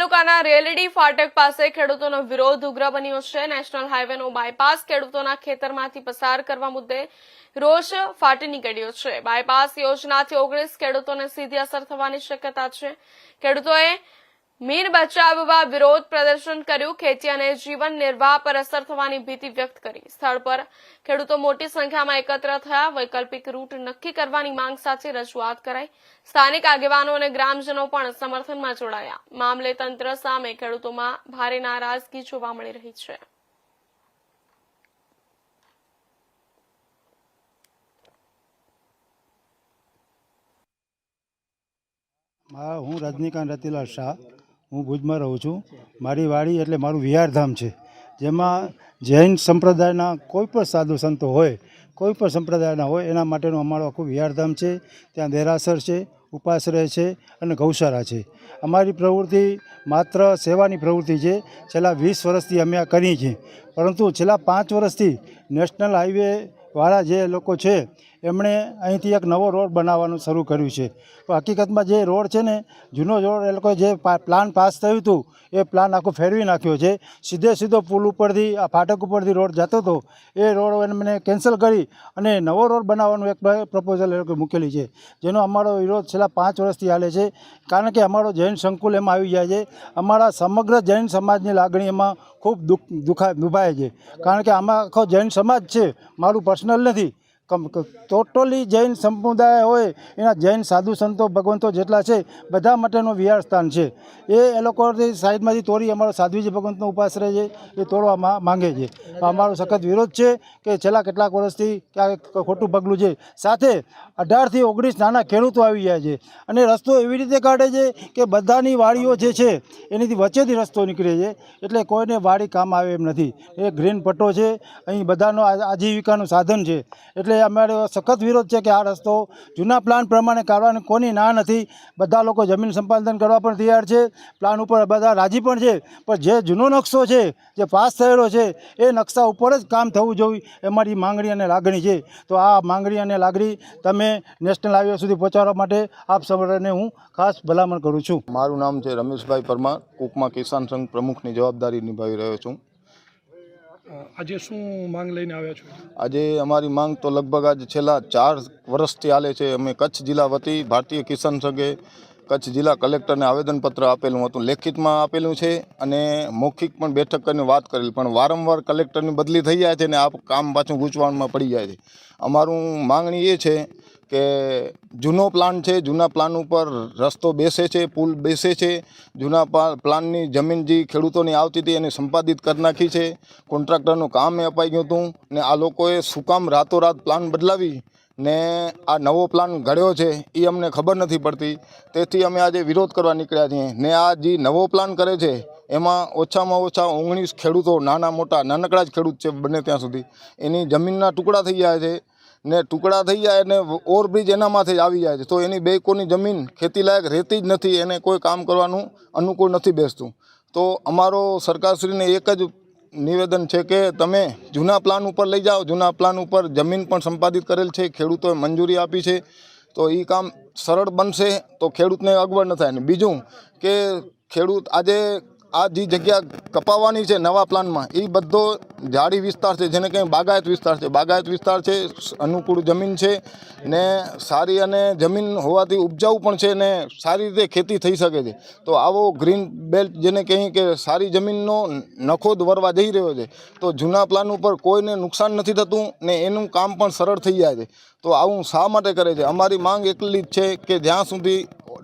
તાલુકાના રેલડી ફાટક પાસે ખેડૂતોનો વિરોધ ઉગ્ર બન્યો છે। નેશનલ હાઈવેનો બાયપાસ ખેડૂતોના ખેતરમાંથી પસાર કરવા મુદ્દે રોષ ફાટી નીકળ્યો છે। બાયપાસ યોજનાથી 19 ખેડૂતોને સીધી અસર થવાની શક્યતા છે। ખેડૂતોએ મીન બચાવવા વિરોધ પ્રદર્શન કર્યું। ખેતી અને જીવન નિર્વાહ પર અસર થવાની ભીતિ વ્યક્ત કરી। સ્થળ પર ખેડૂતો મોટી સંખ્યામાં એકત્ર થયા। વૈકલ્પિક રૂટ નક્કી કરવાની માંગ સાથે રજૂઆત કરાઈ। સ્થાનિક આગેવાનો અને ગ્રામજનો પણ સમર્થનમાં જોડાયા। મામલે તંત્ર સામે ખેડૂતોમાં ભારે નારાજગી જોવા મળી રહી છે। હું રજનીકાંત રતિલાલ શાહ, હું ભુજમાં રહું છું। મારી વાડી એટલે મારું વિહારધામ છે, જેમાં જૈન સંપ્રદાયના કોઈ પણ સાધુ સંતો હોય, કોઈ પણ સંપ્રદાયના હોય, એના માટેનું અમારું આખું વિહારધામ છે। ત્યાં દેરાસર છે, ઉપાશ્રય છે અને ગૌશાળા છે। અમારી પ્રવૃત્તિ માત્ર સેવાની પ્રવૃત્તિ છે। છેલ્લા 20 વર્ષથી અમે આ કરી છે, પરંતુ છેલ્લા 5 વર્ષથી નેશનલ હાઈવે વાળા જે લોકો છે એમણે અહીંથી એક નવો રોડ બનાવવાનું શરૂ કર્યું છે। તો હકીકતમાં જે રોડ છે ને, જૂનો રોડ એ લોકો જે પ્લાન પાસ થયું હતું એ પ્લાન આખું ફેરવી નાખ્યો છે। સીધો પુલ ઉપરથી આ ફાટક ઉપરથી રોડ જતો હતો, એ રોડ એમને કેન્સલ કરી અને નવો રોડ બનાવવાનું એક પ્રપોઝલ એ લોકો મૂકેલી છે, જેનો અમારો વિરોધ છેલ્લા 5 વર્ષથી હાલે છે। કારણ કે અમારો જૈન સંકુલ એમાં આવી જાય છે। અમારા સમગ્ર જૈન સમાજની લાગણી એમાં ખૂબ દુભાય છે, કારણ કે આમાં આખો જૈન સમાજ છે, મારું પર્સનલ નથી। ટોટલી જૈન સંપ્રદાય હોય, એના જૈન સાધુ સંતો ભગવંતો જેટલા છે બધા માટેનું વિહાર સ્થાન છે। એ લોકોથી સાઈડમાંથી તોડી અમારો સાધ્વીજી ભગવંતનો ઉપાશ્રય છે એ તોડવા માંગે છે। અમારો સખત વિરોધ છે કે છેલ્લા કેટલાક વર્ષથી ક્યાંક ખોટું પગલું છે। સાથે 18 થી 19 નાના ખેડૂતો આવી જાય છે અને રસ્તો એવી રીતે કાઢે છે કે બધાની વાડીઓ જે છે એનીથી વચ્ચેથી રસ્તો નીકળે છે, એટલે કોઈને વાડી કામ આવે એમ નથી। એ ગ્રીન પટ્ટો છે, અહીં બધાનો આજીવિકાનું સાધન છે, એટલે અમારો સખત વિરોધ છે કે આ રસ્તો જૂના પ્લાન પ્રમાણે કાઢવાની કોની ના નથી। બધા લોકો જમીન સંપાદન કરવા પણ તૈયાર છે, પ્લાન ઉપર બધા રાજી પણ છે, પણ જે જૂનો નકશો છે, જે પાસ થયેલો છે, એ નકશા ઉપર જ કામ થવું જોઈએ, એ મારી માંગણી અને લાગણી છે। તો આ માંગણી અને લાગણી તમે નેશનલ હાઈવે સુધી પહોંચાડવા માટે આપ સૌને હું ખાસ ભલામણ કરું છું। મારું નામ છે રમેશભાઈ પરમાર, કુકમા કિસાન સંઘ પ્રમુખની જવાબદારી નિભાવી રહ્યો છું। આજે શું માંગ લઈને આવ્યા છો? આજે અમારી માંગ તો લગભગ આજે છેલ્લા 4 વર્ષથી હાલે છે। અમે કચ્છ જિલ્લા વતી ભારતીય કિસાન સંઘે કચ્છ જિલ્લા કલેક્ટરને આવેદનપત્ર આપેલું હતું, લેખિતમાં આપેલું છે અને મૌખિક પણ બેઠક કરીને વાત કરેલી, પણ વારંવાર કલેક્ટરની બદલી થઈ જાય છે અને આ કામ પાછું ગૂંચવણમાં પડી જાય છે। અમારું માંગણી એ છે કે જૂનો પ્લાન છે, જૂના પ્લાન ઉપર રસ્તો બેસે છે, પુલ બેસે છે, જૂના પ્લાનની જમીન જે ખેડૂતોની આવતી હતી એને સંપાદિત કરી નાખી છે। કોન્ટ્રાક્ટરનું કામ એ અપાઈ ગયું હતું ને આ લોકોએ શું કામ રાતોરાત પ્લાન બદલાવી ને આ નવો પ્લાન ઘડ્યો છે એ અમને ખબર નથી પડતી। તેથી અમે આજે વિરોધ કરવા નીકળ્યા છીએ ને આ જે નવો પ્લાન કરે છે એમાં ઓછામાં ઓછા 19 ખેડૂતો, નાના મોટા નાનકડા જ ખેડૂત છે બને ત્યાં સુધી, એની જમીનના ટુકડા થઈ જાય છે ને ટુકડા થઈ જાય ને ઓવરબ્રિજ એના માથે જ આવી જાય છે, તો એની બે કોની જમીન ખેતીલાયક રહેતી જ નથી, એને કોઈ કામ કરવાનું અનુકૂળ નથી બેસતું। તો અમારો સરકારશ્રીને એક જ નિવેદન છે કે તમે જૂના પ્લાન ઉપર લઈ જાઓ, જૂના પ્લાન ઉપર જમીન પણ સંપાદિત કરેલ છે, ખેડૂતોએ મંજૂરી આપી છે, તો એ કામ સરળ બનશે, તો ખેડૂતને અગવડ ન થાય। ને બીજું કે ખેડૂત આજે આ જે જગ્યા કપાવવાની છે નવા પ્લાનમાં, એ બધો ઝાડી વિસ્તાર છે, જેને કંઈ બાગાયત વિસ્તાર છે, બાગાયત વિસ્તાર છે, અનુકૂળ જમીન છે ને સારી અને જમીન હોવાથી ઉપજાઉ પણ છે ને સારી રીતે ખેતી થઈ શકે છે। તો આવો ગ્રીન બેલ્ટ જેને કહીએ કે સારી જમીનનો નખોદ વરવા જઈ રહ્યો છે, તો જૂના પ્લાન ઉપર કોઈને નુકસાન નથી થતું ને એનું કામ પણ સરળ થઈ જાય છે। તો આવું શા માટે કરે છે? અમારી માંગ એટલી જ છે કે જ્યાં સુધી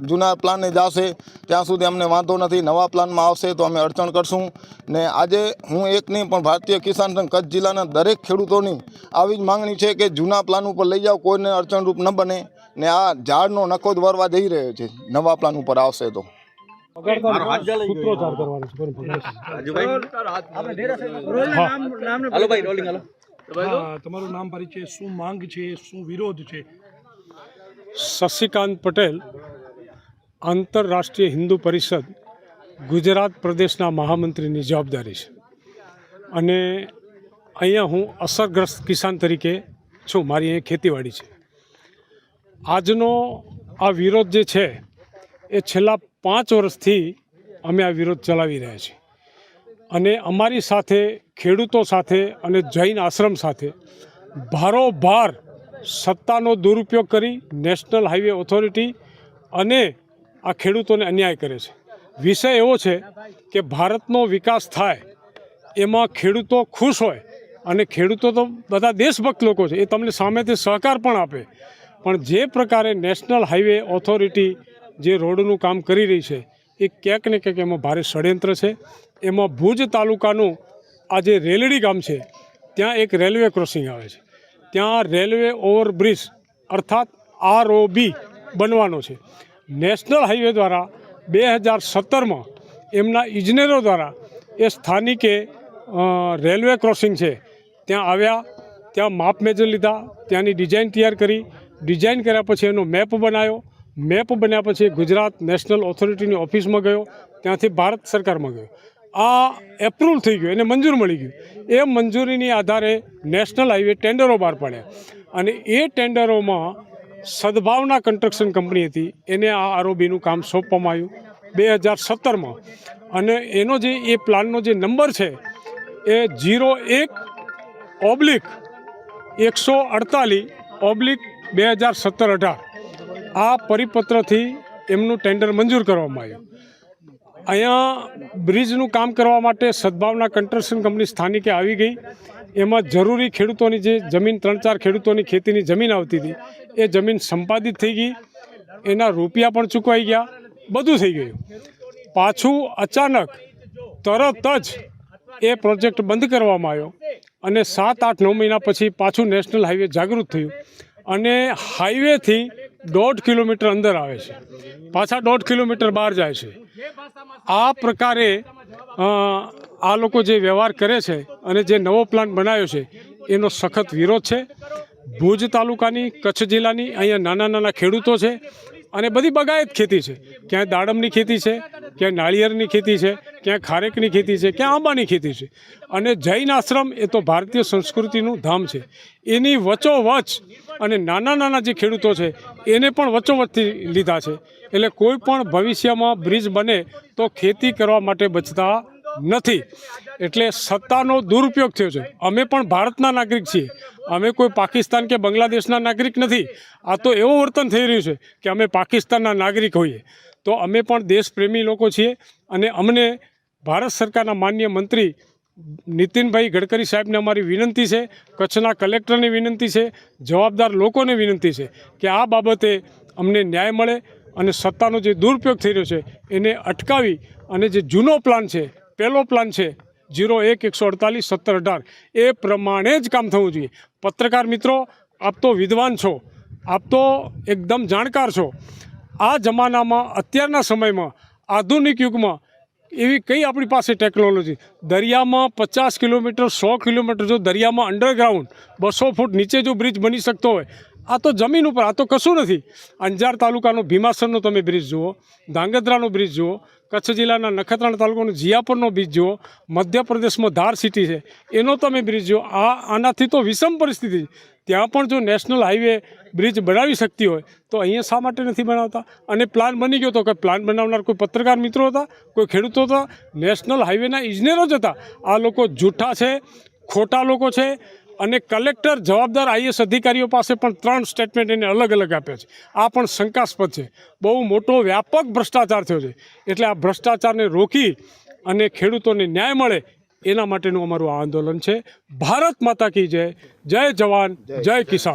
જૂના પ્લાને જશે ત્યાં સુધી અમને વાંધો નથી, નવા પ્લાનમાં આવશે તો અમે અડચણ કરશું। ને આજે હું એક નહીં પણ ભારતીય કિસાન સંઘ કચ્છ જિલ્લાના દરેક ખેડૂતોની આવી જ માંગણી છે કે જૂના પ્લાન ઉપર લઈ જાઓ, કોઈને અડચણરૂપ ન બને ને આ ઝાડનો નખોદ વરવા જઈ રહ્યો છે નવા પ્લાન ઉપર આવશે તો। તમારું નામ, પરિચય, શું માંગ છે, શું વિરોધ છે? શશિકાંત પટેલ, આંતરરાષ્ટ્રીય હિન્દુ પરિષદ ગુજરાત પ્રદેશના મહામંત્રીની જવાબદારી છે અને અહીંયા હું અસરગ્રસ્ત કિસાન તરીકે છું, મારી અહીં ખેતીવાડી છે। આજનો આ વિરોધ જે છે એ છેલ્લા 5 વર્ષથી અમે આ વિરોધ ચલાવી રહ્યા છીએ અને અમારી સાથે ખેડૂતો સાથે અને જૈન આશ્રમ સાથે ભારોભાર સત્તાનો દુરુપયોગ કરી નેશનલ હાઈવે ઓથોરિટી અને આ ખેડૂતોને અન્યાય કરે છે. વિષય એવો છે કે ભારતનો વિકાસ થાય એમાં ખેડૂતો ખુશ હોય અને ખેડૂતો તો બધા દેશભક્ત લોકો છે, એ તમને સામેથી સહકાર પણ આપે, પણ જે પ્રકારે નેશનલ હાઈવે ઓથોરિટી જે રોડનું કામ કરી રહી છે એ ક્યાંક ને ક્યાંક એમાં ભારે ષડયંત્ર છે. એમાં ભુજ તાલુકાનું આ જે રેલડી ગામ છે ત્યાં એક રેલવે ક્રોસિંગ આવે છે, ત્યાં રેલવે ઓવરબ્રિજ અર્થાત ROB બનવાનો છે. નેશનલ હાઈવે દ્વારા 2017માં એમના ઇજનેરો દ્વારા એ સ્થાનિકે રેલવે ક્રોસિંગ છે ત્યાં આવ્યા, ત્યાં માપ મેજર લીધા, ત્યાંની ડિઝાઇન તૈયાર કરી, ડિઝાઇન કર્યા પછી એનો મેપ બનાવ્યો, મેપ બન્યા પછી ગુજરાત નેશનલ ઓથોરિટીની ઓફિસમાં ગયો, ત્યાંથી ભારત સરકારમાં ગયો. આ એપ્રુવલ થઈ ગયું, એને મંજૂર મળી ગયું. એ મંજૂરીની આધારે નેશનલ હાઈવે ટેન્ડરો બહાર પાડ્યા અને એ ટેન્ડરોમાં સદભાવના કન્સ્ટ્રક્શન કંપની હતી, એને આ ROBનું કામ સોંપવામાં આવ્યું 2017માં અને એનો જે એ પ્લાનનો જે નંબર છે એ 01/148/2017-18 આ પરિપત્રથી એમનું ટેન્ડર મંજૂર કરવામાં આવ્યું. અહીંયા બ્રિજનું કામ કરવા માટે સદભાવના કન્સ્ટ્રક્શન કંપની સ્થાનિકે આવી ગઈ. એમાં જરૂરી ખેડૂતોની જે જમીન 3-4 ખેડૂતોની ખેતીની જમીન આવતી હતી એ જમીન સંપાદિત થઈ ગઈ, એના રૂપિયા પણ ચૂકવાઈ ગયા, બધું થઈ ગયું. પાછું અચાનક તરત જ એ પ્રોજેક્ટ બંધ કરવામાં આવ્યો અને 7-8-9 મહિના પછી પાછું નેશનલ હાઈવે જાગૃત થયું અને હાઈવેથી 1.5 કિલોમીટર અંદર આવે છે, પાછા 1.5 કિલોમીટર બહાર જાય છે. આ પ્રકારે આ લોકો જે વ્યવહાર કરે છે અને જે નવો પ્લાન બનાવ્યો છે એનો સખત વિરોધ છે. ભુજ તાલુકાની, કચ્છ જિલ્લાની અહીંયા નાના નાના ખેડૂતો છે અને બધી બગાયત ખેતી છે. ક્યાંય દાડમની ખેતી છે, ક્યાંય નાળિયેરની ખેતી છે, ક્યાંય ખારેકની ખેતી છે, ક્યાં આંબાની ખેતી છે. અને જૈન આશ્રમ એ તો ભારતીય સંસ્કૃતિનું ધામ છે, એની વચ્ચોવચ અને નાના નાના જે ખેડૂતો છે એને પણ વચ્ચોવચથી લીધા છે. એટલે કોઈ પણ ભવિષ્યમાં બ્રિજ બને તો ખેતી કરવા માટે બચતા નથી. એટલે સત્તાનો દુરુપયોગ થયો છે. અમે પણ ભારતના નાગરિક છીએ, અમે કોઈ પાકિસ્તાન કે બાંગ્લાદેશના નાગરિક નથી. આ તો એવું વર્તન થઈ રહ્યું છે કે અમે પાકિસ્તાનના નાગરિક હોઈએ. તો અમે પણ દેશપ્રેમી લોકો છીએ અને અમને ભારત સરકારના માનનીય મંત્રી નીતિનભાઈ ગડકરી સાહેબને અમારી વિનંતી છે, કચ્છના કલેક્ટરની વિનંતી છે, જવાબદાર લોકોને વિનંતી છે કે આ બાબતે અમને ન્યાય મળે અને સત્તાનો જે દુરુપયોગ થઈ રહ્યો છે એને અટકાવી અને જે જૂનો પ્લાન છે, પહેલો પ્લાન છે 01/148/17-18 એ પ્રમાણે જ કામ થવું જોઈએ. પત્રકાર મિત્રો, આપ તો વિદ્વાન છો, આપ તો એકદમ જાણકાર છો. આ જમાનામાં, અત્યારના સમયમાં, આધુનિક યુગમાં એવી કઈ આપણી પાસે ટેકનોલોજી? દરિયામાં 50 કિલોમીટર 100 કિલોમીટર જો દરિયામાં અંડરગ્રાઉન્ડ 200 ફૂટ નીચે જો બ્રિજ બની શકતો હોય, આ તો જમીન ઉપર, આ તો કશું નથી. અંજાર તાલુકાનો ભીમાસરનો તમે બ્રિજ જુઓ, ધાંગધ્રાનો બ્રિજ જુઓ, કચ્છ જિલ્લાના નખત્રાણા તાલુકાનો જીયાપુરનો બ્રિજ જુઓ, મધ્યપ્રદેશમાં ધાર સિટી છે એનો તમે બ્રિજ જુઓ. આનાથી તો વિષમ પરિસ્થિતિ છે. ત્યાં પણ જો નેશનલ હાઈવે બ્રિજ બનાવી શકતી હોય તો અહીંયા શા માટે નથી બનાવતા? અને પ્લાન બની ગયો તો કે પ્લાન બનાવનાર કોઈ પત્રકાર મિત્રો હતા, કોઈ ખેડૂતો હતા, નેશનલ હાઈવેના ઇજનેરો જ હતા. આ લોકો જૂઠા છે, ખોટા લોકો છે. અને કલેક્ટર, જવાબદાર IAS અધિકારીઓ પાસે પણ 3 સ્ટેટમેન્ટ એને અલગ અલગ આપ્યા છે. આ પણ શંકાસ્પદ છે. બહુ મોટો વ્યાપક ભ્રષ્ટાચાર થયો છે. એટલે આ ભ્રષ્ટાચારને રોકી અને ખેડૂતોને ન્યાય મળે એના માટેનું અમારું આ આંદોલન છે. ભારત માતા કી જય. જય જવાન, જય કિસાન.